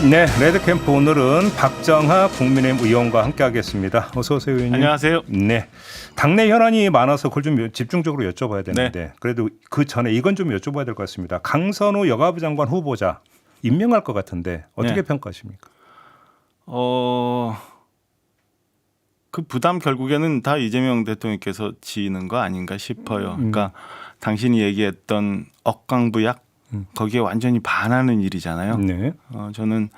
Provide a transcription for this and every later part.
네, 레드캠프 오늘은 박정하 국민의힘 의원과 함께하겠습니다. 어서 오세요, 의원님. 안녕하세요. 네, 당내 현안이 많아서 그걸 좀 집중적으로 여쭤봐야 되는데 네. 그래도 그 전에 이건 좀 여쭤봐야 될 것 같습니다. 강선우 여가부 장관 후보자 임명할 것 같은데 어떻게 네. 평가하십니까? 그 부담 결국에는 다 이재명 대통령께서 지는 거 아닌가 싶어요. 그러니까 당신이 얘기했던 억강부약 거기에 완전히 반하는 일이잖아요. 네. 저는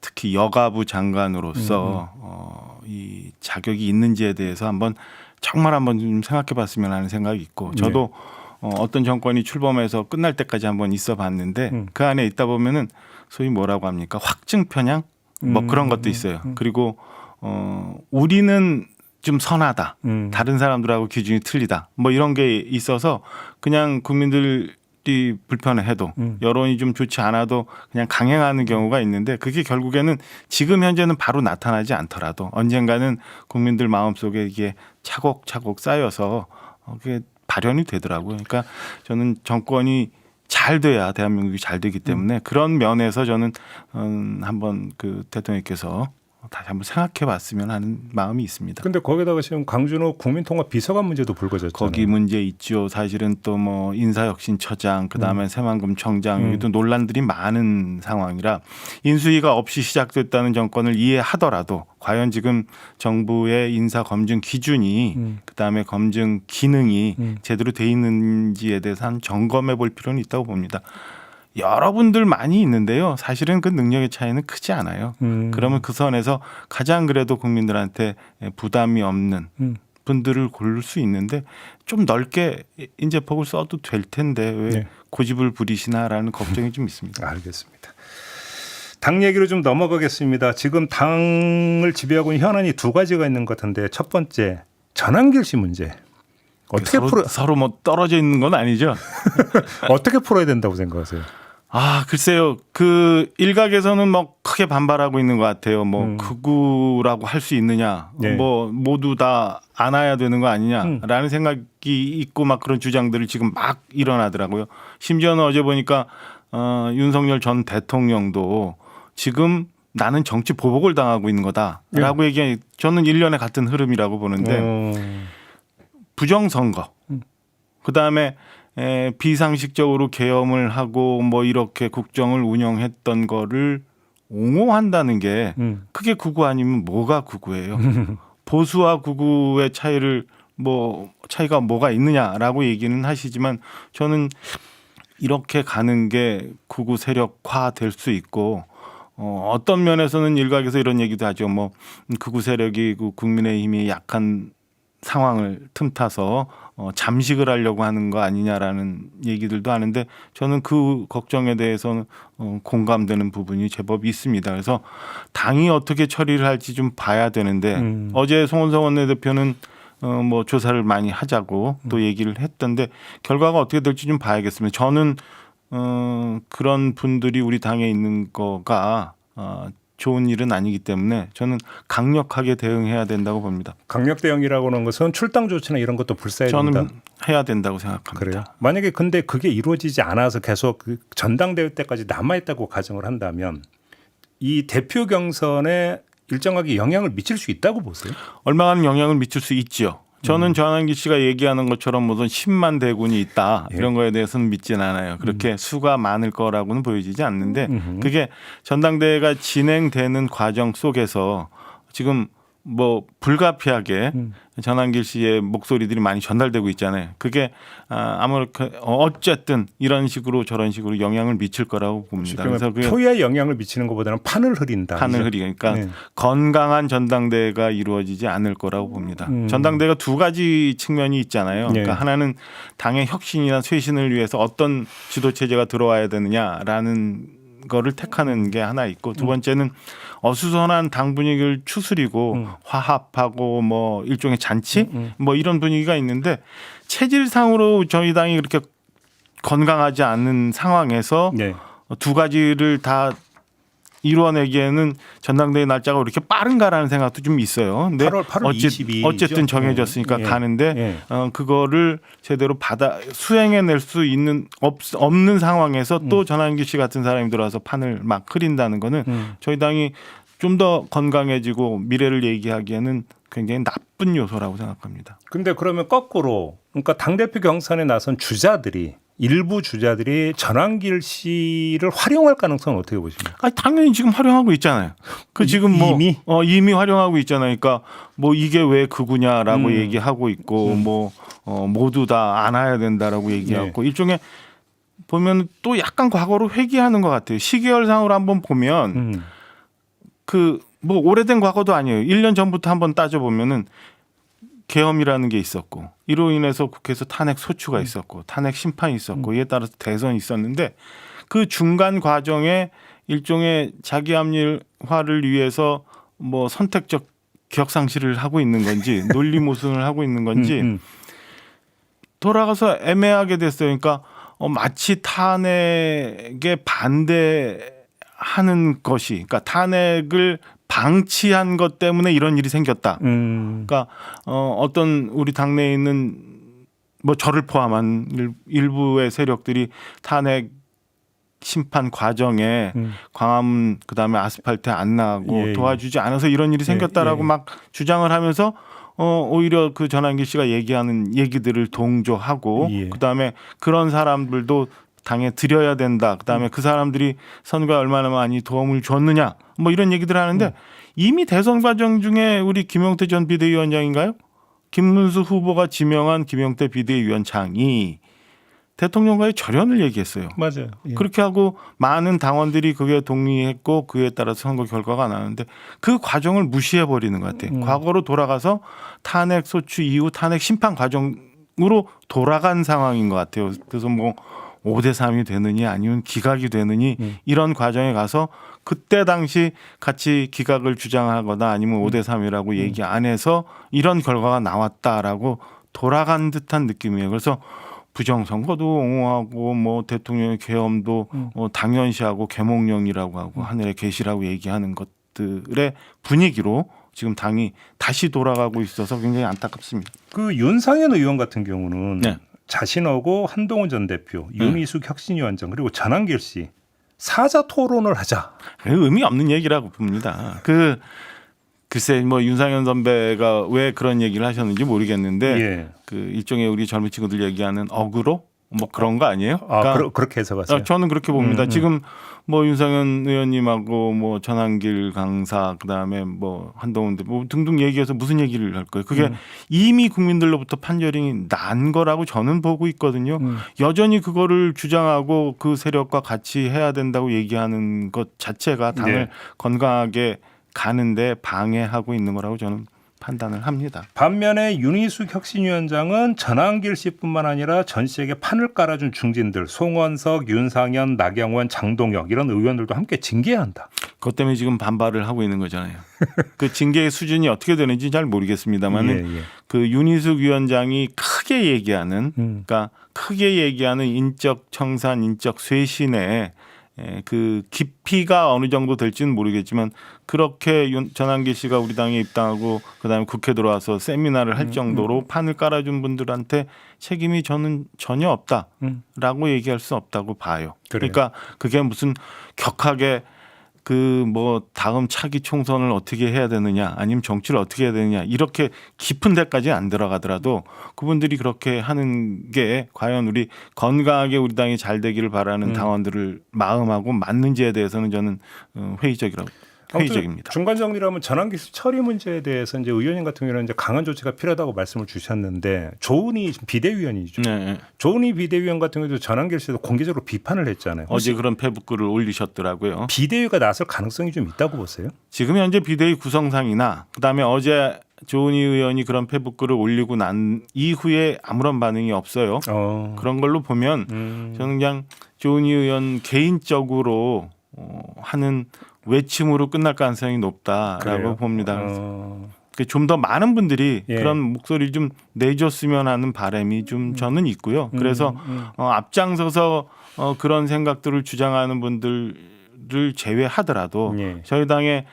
특히 여가부 장관으로서 이 자격이 있는지에 대해서 정말 한번 좀 생각해봤으면 하는 생각이 있고 저도 어떤 정권이 출범해서 끝날 때까지 한번 있어봤는데 그 안에 있다 보면은 소위 뭐라고 합니까? 확증 편향 뭐 그런 것도 있어요. 그리고 우리는 좀 선하다. 다른 사람들하고 기준이 틀리다. 뭐 이런 게 있어서 그냥 국민들이 불편해해도 여론이 좀 좋지 않아도 그냥 강행하는 경우가 있는데 그게 결국에는 지금 현재는 바로 나타나지 않더라도 언젠가는 국민들 마음속에 이게 차곡차곡 쌓여서 그게 발현이 되더라고요. 그러니까 저는 정권이 잘 돼야 대한민국이 잘 되기 때문에 그런 면에서 저는 한번 그 대통령께서 다시 한번 생각해 봤으면 하는 마음이 있습니다. 근데 거기다가 지금 강준호 국민통합 비서관 문제도 불거졌잖아요. 거기 문제 있죠. 사실은 또 뭐 인사혁신처장 그다음에 새만금 청장 여기도 논란들이 많은 상황이라 인수위가 없이 시작됐다는 정권을 이해하더라도 과연 지금 정부의 인사 검증 기준이 그다음에 검증 기능이 제대로 돼 있는지에 대해서 한 점검해 볼 필요는 있다고 봅니다. 여러분들 많이 있는데요. 사실은 그 능력의 차이는 크지 않아요. 그러면 그 선에서 가장 그래도 국민들한테 부담이 없는 분들을 고를 수 있는데 좀 넓게 인재폭을 써도 될 텐데 왜 고집을 부리시나라는 걱정이 좀 있습니다. 알겠습니다. 당 얘기로 좀 넘어가겠습니다. 지금 당을 지배하고 있는 현안이 두 가지가 있는 것 같은데 첫 번째 전환길 씨 문제. 어떻게 서로 뭐 떨어져 있는 건 아니죠. 어떻게 풀어야 된다고 생각하세요? 글쎄요. 그 일각에서는 뭐 크게 반발하고 있는 것 같아요. 뭐 극우라고 할 수 있느냐, 뭐 모두 다 안아야 되는 거 아니냐라는 생각이 있고 막 그런 주장들을 지금 막 일어나더라고요. 심지어는 어제 보니까 윤석열 전 대통령도 지금 나는 정치 보복을 당하고 있는 거다라고 얘기해. 저는 일련의 같은 흐름이라고 보는데 부정선거, 그다음에 비상식적으로 계엄을 하고 뭐 이렇게 국정을 운영했던 거를 옹호한다는 게 그게 극우 아니면 뭐가 극우예요? 보수와 극우의 차이가 뭐가 있느냐라고 얘기는 하시지만 저는 이렇게 가는 게 극우 세력화 될 수 있고 어떤 면에서는 일각에서 이런 얘기도 하죠. 뭐 극우 세력이 국민의힘이 약한 상황을 틈타서 잠식을 하려고 하는 거 아니냐라는 얘기들도 하는데 저는 그 걱정에 대해서는 공감되는 부분이 제법 있습니다. 그래서 당이 어떻게 처리를 할지 좀 봐야 되는데 어제 송원석 원내대표는 뭐 조사를 많이 하자고 또 얘기를 했던데 결과가 어떻게 될지 좀 봐야겠습니다. 저는 그런 분들이 우리 당에 있는 거가 좋은 일은 아니기 때문에 저는 강력하게 대응해야 된다고 봅니다. 강력 대응이라고 하는 것은 출당 조치나 이런 것도 불사해야 된다. 저는 해야 된다고 생각합니다. 그래요? 만약에 근데 그게 이루어지지 않아서 계속 그 전당대회 때까지 남아있다고 가정을 한다면 이 대표 경선에 일정하게 영향을 미칠 수 있다고 보세요? 얼마나 영향을 미칠 수 있지요. 저는 전환기 씨가 얘기하는 것처럼 무슨 10만 대군이 있다 이런 거에 대해서는 믿지는 않아요. 그렇게 수가 많을 거라고는 보여지지 않는데 그게 전당대회가 진행되는 과정 속에서 지금 뭐 불가피하게 전환길 씨의 목소리들이 많이 전달되고 있잖아요. 그게 아무렇게 어쨌든 이런 식으로 저런 식으로 영향을 미칠 거라고 봅니다. 그래서 표에 영향을 미치는 것보다는 판을 흐린다. 판을 흐리니까 건강한 전당대회가 이루어지지 않을 거라고 봅니다. 전당대회가 두 가지 측면이 있잖아요. 그러니까 하나는 당의 혁신이나 쇄신을 위해서 어떤 지도 체제가 들어와야 되느냐라는 거를 택하는 게 하나 있고 두 번째는 어수선한 당 분위기를 추스리고 화합하고 뭐 일종의 잔치 뭐 이런 분위기가 있는데 체질상으로 저희 당이 그렇게 건강하지 않은 상황에서 두 가지를 다 이루어내기에는 전당대회 날짜가 왜 이렇게 빠른가라는 생각도 좀 있어요. 근데 8월 22일 어쨌든 정해졌으니까 가는데 그거를 제대로 수행해낼 수 있는 없는 상황에서 또 전환기 씨 같은 사람이 들어와서 판을 막 흐린다는 거는 저희 당이 좀 더 건강해지고 미래를 얘기하기에는 굉장히 나쁜 요소라고 생각합니다. 근데 그러면 거꾸로 그러니까 당대표 경선에 나선 일부 주자들이 전환길 씨를 활용할 가능성은 어떻게 보십니까? 아니, 당연히 지금 활용하고 있잖아요. 그 지금 뭐 이미 활용하고 있잖아요. 그러니까 뭐 이게 왜 그구냐라고 얘기하고 있고 모두 다 안아야 된다라고 얘기하고 일종의 보면 또 약간 과거로 회귀하는 것 같아요. 시계열상으로 한번 보면 그 뭐 오래된 과거도 아니에요. 1년 전부터 한번 따져보면은 계엄이라는 게 있었고 이로 인해서 국회에서 탄핵 소추가 있었고 탄핵 심판이 있었고 이에 따라서 대선이 있었는데 그 중간 과정에 일종의 자기 합리화를 위해서 뭐 선택적 기억 상실을 하고 있는 건지 논리 모순을 하고 있는 건지 돌아가서 애매하게 됐어요. 그러니까 마치 탄핵에 반대하는 것이 그러니까 탄핵을 방치한 것 때문에 이런 일이 생겼다. 그러니까 어떤 우리 당내에 있는 뭐 저를 포함한 일부의 세력들이 탄핵 심판 과정에 광화문 그다음에 아스팔트 안 나가고 도와주지 않아서 이런 일이 생겼다라고 막 주장을 하면서 오히려 그 전환기 씨가 얘기하는 얘기들을 동조하고 그다음에 그런 사람들도 당에 드려야 된다. 그다음에 그 사람들이 선거에 얼마나 많이 도움을 줬느냐. 뭐 이런 얘기들을 하는데 이미 대선 과정 중에 우리 김용태 전 비대위원장인가요? 김문수 후보가 지명한 김용태 비대위원장이 대통령과의 절연을 얘기했어요. 맞아요. 그렇게 하고 많은 당원들이 그게 동의했고 그에 따라서 선거 결과가 나는데 그 과정을 무시해 버리는 것 같아요. 과거로 돌아가서 탄핵 소추 이후 탄핵 심판 과정으로 돌아간 상황인 것 같아요. 그래서 뭐 5대3이 되느니 아니면 기각이 되느니 이런 과정에 가서 그때 당시 같이 기각을 주장하거나 아니면 5대3이라고 얘기 안 해서 이런 결과가 나왔다라고 돌아간 듯한 느낌이에요. 그래서 부정선거도 옹호하고 뭐 대통령의 계엄도 당연시하고 계몽령이라고 하고 하늘에 계시라고 얘기하는 것들의 분위기로 지금 당이 다시 돌아가고 있어서 굉장히 안타깝습니다. 그 윤상현 의원 같은 경우는 자신하고 한동훈 전 대표, 윤희숙 혁신위원장 그리고 전환길 씨 사자 토론을 하자. 의미 없는 얘기라고 봅니다. 글쎄 뭐 윤상현 선배가 왜 그런 얘기를 하셨는지 모르겠는데 그 일종의 우리 젊은 친구들 얘기하는 어그로 뭐 그런 거 아니에요? 그러니까 그렇게 해석하세요? 저는 그렇게 봅니다. 지금 뭐 윤상현 의원님하고 뭐 전환길 강사 그다음에 뭐 한동훈 뭐 등등 얘기해서 무슨 얘기를 할 거예요? 그게 이미 국민들로부터 판결이 난 거라고 저는 보고 있거든요. 여전히 그거를 주장하고 그 세력과 같이 해야 된다고 얘기하는 것 자체가 당을 건강하게 가는데 방해하고 있는 거라고 저는 판단을 합니다. 반면에 윤희숙 혁신위원장은 전환길 씨뿐만 아니라 전 씨에게 판을 깔아준 중진들 송원석, 윤상현, 나경원, 장동혁 이런 의원들도 함께 징계해야 한다. 그것 때문에 지금 반발을 하고 있는 거잖아요. 그 징계의 수준이 어떻게 되는지 잘 모르겠습니다만 그 윤희숙 위원장이 크게 얘기하는 그러니까 크게 얘기하는 인적 청산, 인적 쇄신에 그 깊이가 어느 정도 될지는 모르겠지만 그렇게 전환기 씨가 우리 당에 입당하고 그다음에 국회 들어와서 세미나를 할 정도로 판을 깔아준 분들한테 책임이 저는 전혀 없다라고 얘기할 수 없다고 봐요. 그러니까 그게 무슨 격하게 그 뭐 다음 차기 총선을 어떻게 해야 되느냐 아니면 정치를 어떻게 해야 되느냐 이렇게 깊은 데까지 안 들어가더라도 그분들이 그렇게 하는 게 과연 우리 건강하게 우리 당이 잘 되기를 바라는 당원들을 마음하고 맞는지에 대해서는 저는 회의적입니다. 중간 정리를 하면 전환기 씨 처리 문제에 대해서 이제 의원님 같은 경우는 이제 강한 조치가 필요하다고 말씀을 주셨는데 조은희 비대위원이죠. 조은희 비대위원 같은 경우도 전환기 씨도 공개적으로 비판을 했잖아요. 어제 그런 페북글을 올리셨더라고요. 비대위가 나설 가능성이 좀 있다고 보세요? 지금 현재 비대위 구성상이나 그다음에 어제 조은희 의원이 그런 페북글을 올리고 난 이후에 아무런 반응이 없어요. 그런 걸로 보면 저는 그냥 조은희 의원 개인적으로 하는 외침으로 끝날 가능성이 높다라고 봅니다. 좀 더 많은 분들이 그런 목소리를 좀 내줬으면 하는 바람이 좀 저는 있고요. 그래서 앞장서서 그런 생각들을 주장하는 분들 제외하더라도 예. 저희 당에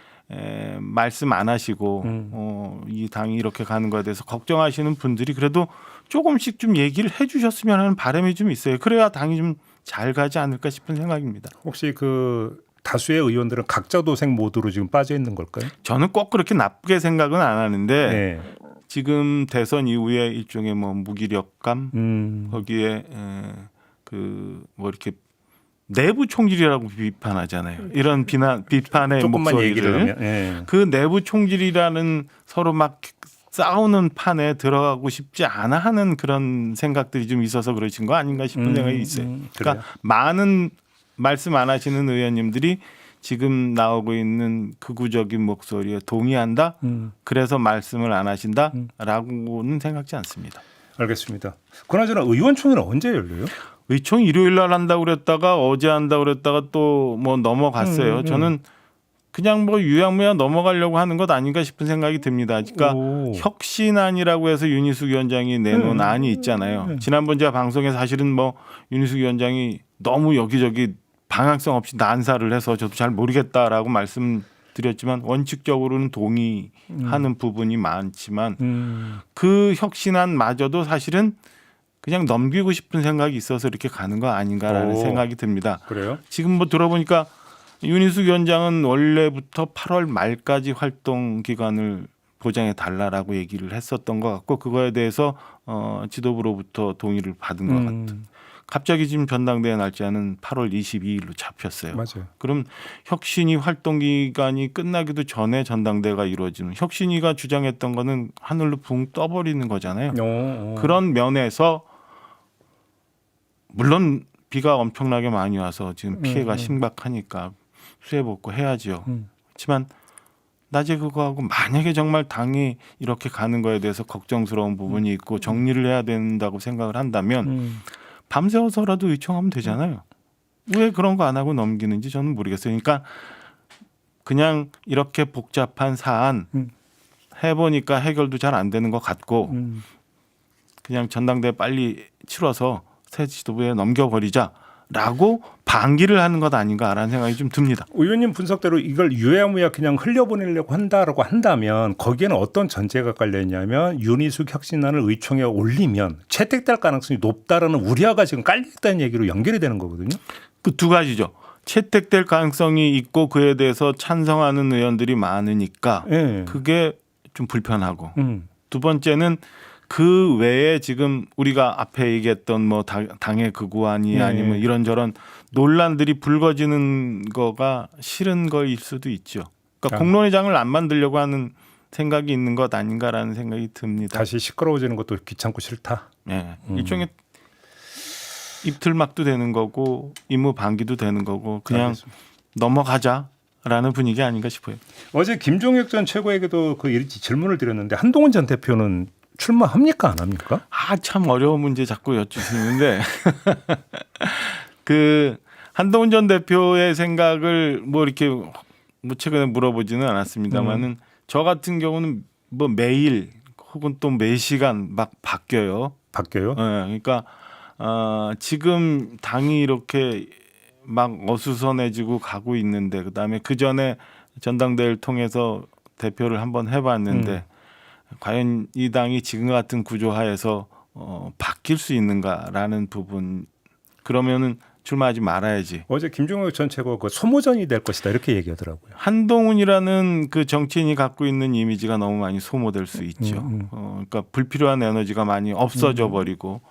말씀 안 하시고 이 당이 이렇게 가는 거에 대해서 걱정하시는 분들이 그래도 조금씩 좀 얘기를 해주셨으면 하는 바람이 좀 있어요. 그래야 당이 좀 잘 가지 않을까 싶은 생각입니다. 혹시 그 다수의 의원들은 각자 도생 모드로 지금 빠져 있는 걸까요? 저는 꼭 그렇게 나쁘게 생각은 안 하는데 네. 지금 대선 이후에 일종의 뭐 무기력감 거기에 그 뭐 이렇게 내부 총질이라고 비판하잖아요. 이런 비판의 조금만 얘기를 목소리를 하면 예. 그 내부 총질이라는 서로 막 싸우는 판에 들어가고 싶지 않아 하는 그런 생각들이 좀 있어서 그러신 거 아닌가 싶은 생각이 있어요. 그러니까 많은 말씀 안 하시는 의원님들이 지금 나오고 있는 극우적인 목소리에 동의한다. 그래서 말씀을 안 하신다라고는 생각지 않습니다. 알겠습니다. 그나저나 의원총회는 언제 열려요? 의총 일요일 날 한다고 그랬다가 어제 한다고 그랬다가 또 뭐 넘어갔어요. 저는 그냥 뭐 유야무야 넘어가려고 하는 것 아닌가 싶은 생각이 듭니다. 그러니까 혁신안이라고 해서 윤희숙 위원장이 내놓은 안이 있잖아요. 지난번 제가 방송에 사실은 뭐 윤희숙 위원장이 너무 여기저기 방향성 없이 난사를 해서 저도 잘 모르겠다라고 말씀드렸지만 원칙적으로는 동의하는 부분이 많지만 그 혁신안마저도 사실은 그냥 넘기고 싶은 생각이 있어서 이렇게 가는 거 아닌가라는 생각이 듭니다. 그래요? 지금 뭐 들어보니까 윤희숙 위원장은 원래부터 8월 말까지 활동 기간을 보장해 달라라고 얘기를 했었던 것 같고 그거에 대해서 지도부로부터 동의를 받은 것 같아요. 갑자기 지금 전당대회 날짜는 8월 22일로 잡혔어요. 맞아요. 그럼 혁신위 활동 기간이 끝나기도 전에 전당대회가 이루어지는 혁신위가 주장했던 거는 하늘로 붕 떠버리는 거잖아요. 그런 면에서 물론 비가 엄청나게 많이 와서 지금 피해가 심각하니까 수해 복구 해야죠. 그렇지만 낮에 그거하고 만약에 정말 당이 이렇게 가는 거에 대해서 걱정스러운 부분이 있고 정리를 해야 된다고 생각을 한다면 밤새워서라도 의총하면 되잖아요. 왜 그런 거 안 하고 넘기는지 저는 모르겠어요. 그러니까 그냥 이렇게 복잡한 사안 해보니까 해결도 잘 안 되는 것 같고 그냥 전당대회 빨리 치러서 새 지도부에 넘겨버리자라고 방기를 하는 것 아닌가라는 생각이 좀 듭니다. 의원님 분석대로 이걸 유야무야 그냥 흘려보내려고 한다라고 한다면 거기에는 어떤 전제가 깔려 있냐면 윤희숙 혁신안을 의총에 올리면 채택될 가능성이 높다라는 우려가 지금 깔려 있다는 얘기로 연결이 되는 거거든요. 그 두 가지죠. 채택될 가능성이 있고 그에 대해서 찬성하는 의원들이 많으니까 네. 그게 좀 불편하고 두 번째는 그 외에 지금 우리가 앞에 얘기했던 뭐 당의 극우안이 아니면 이런저런 논란들이 불거지는 거가 싫은 거일 수도 있죠. 그러니까 공론회장을 안 만들려고 하는 생각이 있는 것 아닌가라는 생각이 듭니다. 다시 시끄러워지는 것도 귀찮고 싫다. 네. 일종의 입틀막도 되는 거고 임무 방기도 되는 거고 그냥 알겠습니다. 넘어가자라는 분위기 아닌가 싶어요. 어제 김종혁 전 최고에게도 그 질문을 드렸는데 한동훈 전 대표는 출마합니까 안 합니까? 참 어려운 문제 자꾸 여쭈시는데 그 한동훈 전 대표의 생각을 뭐 이렇게 뭐 최근에 물어보지는 않았습니다만은 저 같은 경우는 뭐 매일 혹은 또 매 시간 막 바뀌어요. 바뀌어요? 네, 그러니까 지금 당이 이렇게 막 어수선해지고 가고 있는데 그다음에 그 전에 전당대회를 통해서 대표를 한번 해봤는데. 과연 이 당이 지금 같은 구조하에서 바뀔 수 있는가라는 부분 그러면은 출마하지 말아야지. 어제 김종혁 전 최고 그 소모전이 될 것이다 이렇게 얘기하더라고요. 한동훈이라는 그 정치인이 갖고 있는 이미지가 너무 많이 소모될 수 있죠. 그러니까 불필요한 에너지가 많이 없어져 버리고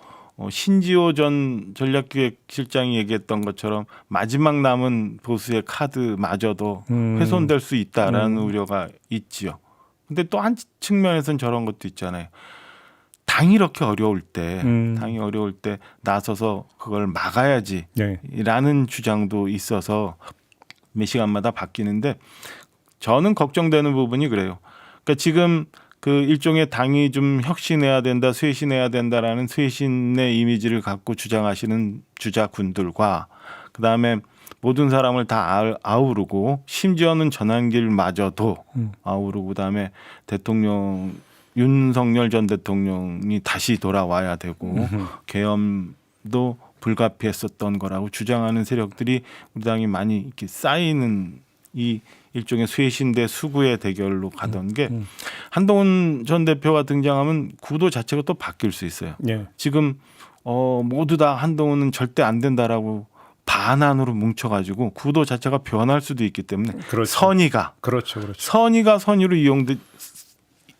신지호 전 전략기획실장이 얘기했던 것처럼 마지막 남은 보수의 카드마저도 훼손될 수 있다라는 우려가 있지요. 근데 또 한 측면에서는 저런 것도 있잖아요. 당이 이렇게 어려울 때, 당이 어려울 때 나서서 그걸 막아야지라는 주장도 있어서 매 시간마다 바뀌는데 저는 걱정되는 부분이 그래요. 그러니까 지금 그 일종의 당이 좀 혁신해야 된다, 쇄신해야 된다라는 쇄신의 이미지를 갖고 주장하시는 주자군들과 그 다음에 모든 사람을 다 아우르고 심지어는 전환길마저도 아우르고 그다음에 대통령 윤석열 전 대통령이 다시 돌아와야 되고 계엄도 불가피했었던 거라고 주장하는 세력들이 우리 당이 많이 이렇게 쌓이는 이 일종의 쇄신 대 수구의 대결로 가던 게 한동훈 전 대표가 등장하면 구도 자체가 또 바뀔 수 있어요. 예. 지금 모두 다 한동훈은 절대 안 된다라고 반환으로 뭉쳐가지고 구도 자체가 변할 수도 있기 때문에 그렇죠. 그렇죠. 선의가 선의로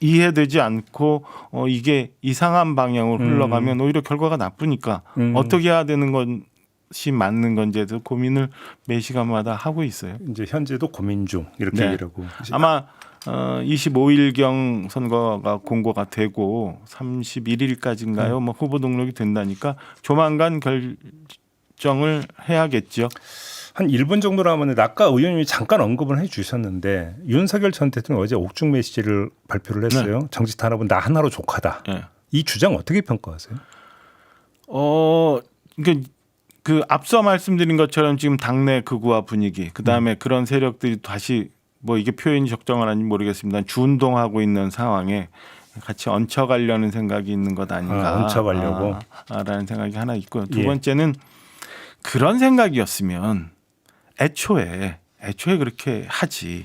이해되지 않고 이게 이상한 방향으로 흘러가면 오히려 결과가 나쁘니까 어떻게 해야 되는 것이 맞는 건지에도 고민을 매 시간마다 하고 있어요. 이제 현재도 고민 중 이렇게 네. 얘기를 하고 아마 25일경 선거가 공고가 되고 31일까지인가요? 뭐 후보 등록이 된다니까 조만간 결정을 해야겠죠. 한 1분 정도 남았는데 아까 의원님이 잠깐 언급을 해주셨는데 윤석열 전 대통령이 어제 옥중 메시지를 발표를 했어요. 네. 정치 탄압은 나 하나로 족하다. 네. 이 주장 어떻게 평가하세요? 그러니까 그 앞서 말씀드린 것처럼 지금 당내 극우화 분위기, 그 다음에 그런 세력들이 다시 뭐 이게 표현이 적정한지 모르겠습니다. 주운동하고 있는 상황에 같이 얹혀가려는 생각이 있는 것 아닌가. 얹혀가려고. 라는 생각이 하나 있고요. 두 예. 번째는 그런 생각이었으면 애초에 그렇게 하지.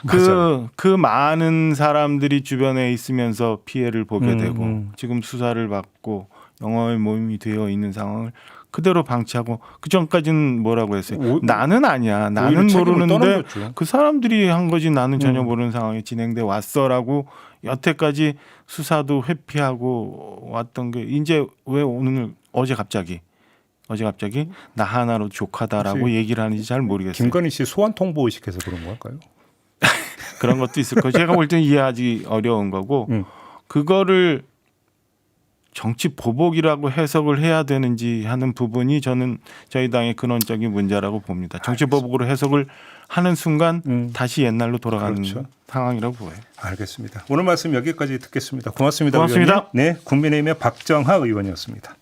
그러니까 그 많은 사람들이 주변에 있으면서 피해를 보게 되고 지금 수사를 받고 영어의 모임이 되어 있는 상황을 그대로 방치하고 그 전까지는 뭐라고 했어요? 나는 아니야. 나는 모르는데 그 사람들이 한 거지 나는 전혀 모르는 상황이 진행돼 왔어라고 여태까지 수사도 회피하고 왔던 게 이제 왜 오늘 어제 갑자기 나 하나로 족하다라고 얘기를 하는지 잘 모르겠어요. 김건희 씨 소환 통보 의식해서 그런 걸까요? 그런 것도 있을 거예요. 제가 볼 때는 이해하기 어려운 거고 그거를 정치 보복이라고 해석을 해야 되는지 하는 부분이 저는 저희 당의 근원적인 문제라고 봅니다. 정치 보복으로 해석을 하는 순간 다시 옛날로 돌아가는 그렇죠. 상황이라고 보여요. 알겠습니다. 오늘 말씀 여기까지 듣겠습니다. 고맙습니다. 고맙습니다. 의원님. 네, 국민의힘의 박정하 의원이었습니다.